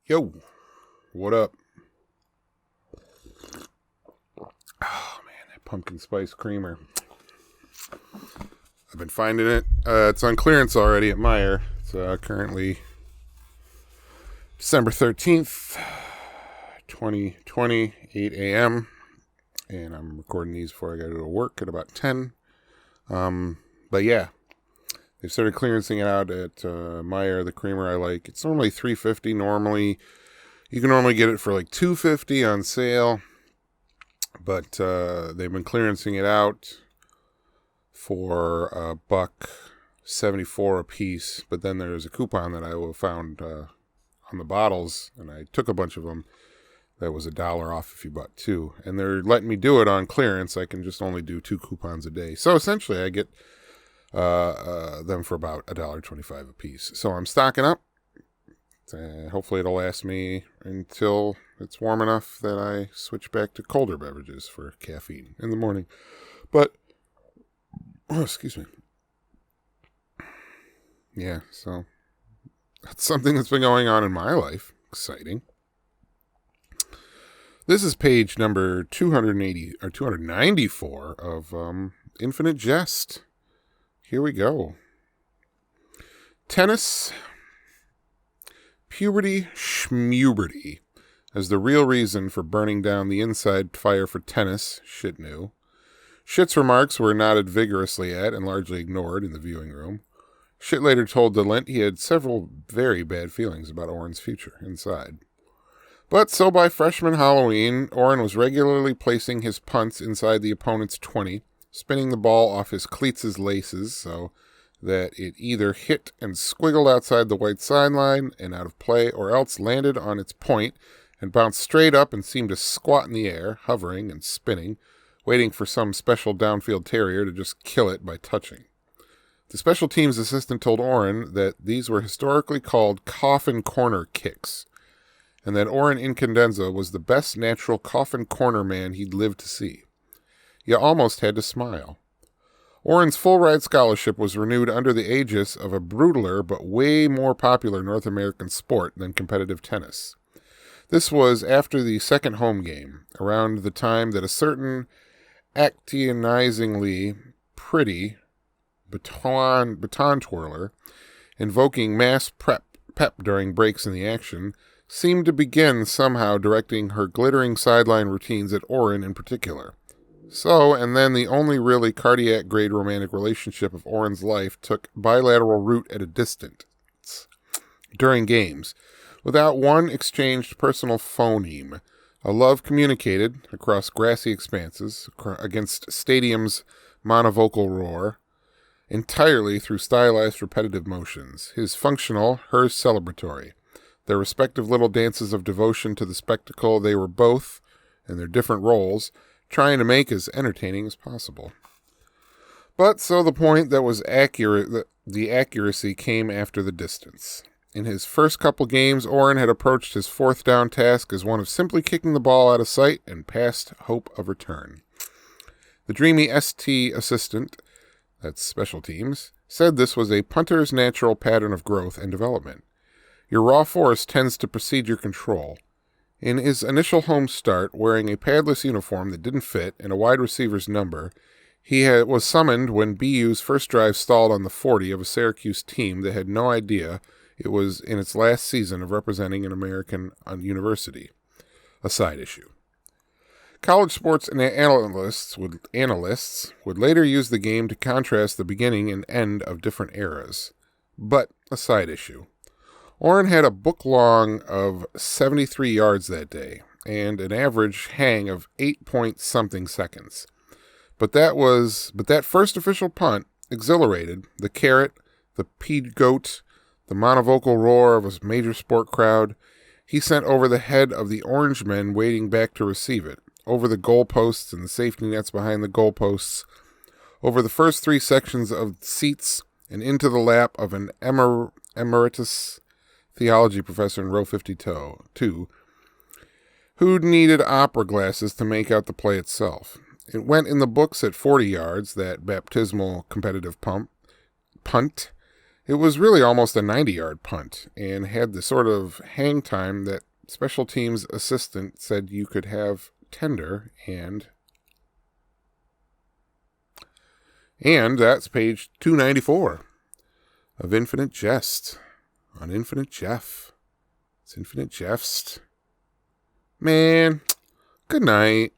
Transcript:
Yo, what up? Oh man, that pumpkin spice creamer. I've been finding it. It's on clearance already at Meijer. It's currently December 13th, 2020, 8 a.m. And I'm recording these before I go to work at about 10. But yeah, they've started clearancing it out at Meijer, the creamer I like. It's normally $3.50 normally. You can normally get it for like $2.50 on sale. But they've been clearancing it out for $1.74 a piece. But then there's a coupon that I found on the bottles, and I took a bunch of them. That was $1 off if you bought two. And they're letting me do it on clearance. I can just only do 2 coupons a day. So essentially I get them for about $1.25 a piece. So I'm stocking up. Hopefully it'll last me until it's warm enough that I switch back to colder beverages for caffeine in the morning. But, excuse me. Yeah, so that's something that's been going on in my life. Exciting. This is page number 280 or 294 of Infinite Jest. Here we go. Tennis, puberty, schmuberty as the real reason for burning down the inside fire for tennis, Shit knew. Shit's remarks were nodded vigorously at and largely ignored in the viewing room. Shit later told DeLint he had several very bad feelings about Oren's future inside. But so by freshman Halloween, Oren was regularly placing his punts inside the opponent's 20, spinning the ball off his cleats' laces so that it either hit and squiggled outside the white sideline and out of play, or else landed on its point and bounced straight up and seemed to squat in the air, hovering and spinning, waiting for some special downfield terrier to just kill it by touching. The special teams assistant told Oren that these were historically called coffin corner kicks, and that Oren Incandenza was the best natural coffin corner man he'd lived to see. You almost had to smile. Oren's full-ride scholarship was renewed under the aegis of a brutaler but way more popular North American sport than competitive tennis. This was after the second home game, around the time that a certain actionizingly pretty baton twirler, invoking mass pep during breaks in the action, seemed to begin somehow directing her glittering sideline routines at Oren in particular. So, and then the only really cardiac-grade romantic relationship of Oren's life took bilateral root at a distance during games, without one exchanged personal phoneme, a love communicated across grassy expanses, against stadium's monovocal roar, entirely through stylized repetitive motions, his functional, hers celebratory, their respective little dances of devotion to the spectacle they were both, in their different roles, trying to make as entertaining as possible. But so the point that was accurate, the accuracy came after the distance. In his first couple games, Oren had approached his fourth down task as one of simply kicking the ball out of sight and past hope of return. The dreamy ST assistant, that's special teams, said this was a punter's natural pattern of growth and development. Your raw force tends to precede your control. In his initial home start, wearing a padless uniform that didn't fit and a wide receiver's number, he was summoned when BU's first drive stalled on the 40 of a Syracuse team that had no idea it was in its last season of representing an American university. A side issue. College sports analysts would later use the game to contrast the beginning and end of different eras. But a side issue. Oren had a book long of 73 yards that day, and an average hang of 8-point-something seconds. But that first official punt exhilarated the carrot, the peed goat, the monovocal roar of a major sport crowd. He sent over the head of the orange men waiting back to receive it, over the goalposts and the safety nets behind the goalposts, over the first 3 sections of seats, and into the lap of an emeritus theology professor in row 52, who needed opera glasses to make out the play itself. It went in the books at 40 yards, that baptismal competitive punt, It was really almost a 90-yard punt and had the sort of hang time that special teams assistant said you could have tender, and that's page 294 of Infinite Jest on Infinite Jeff. It's Infinite Jeffst. Man, good night.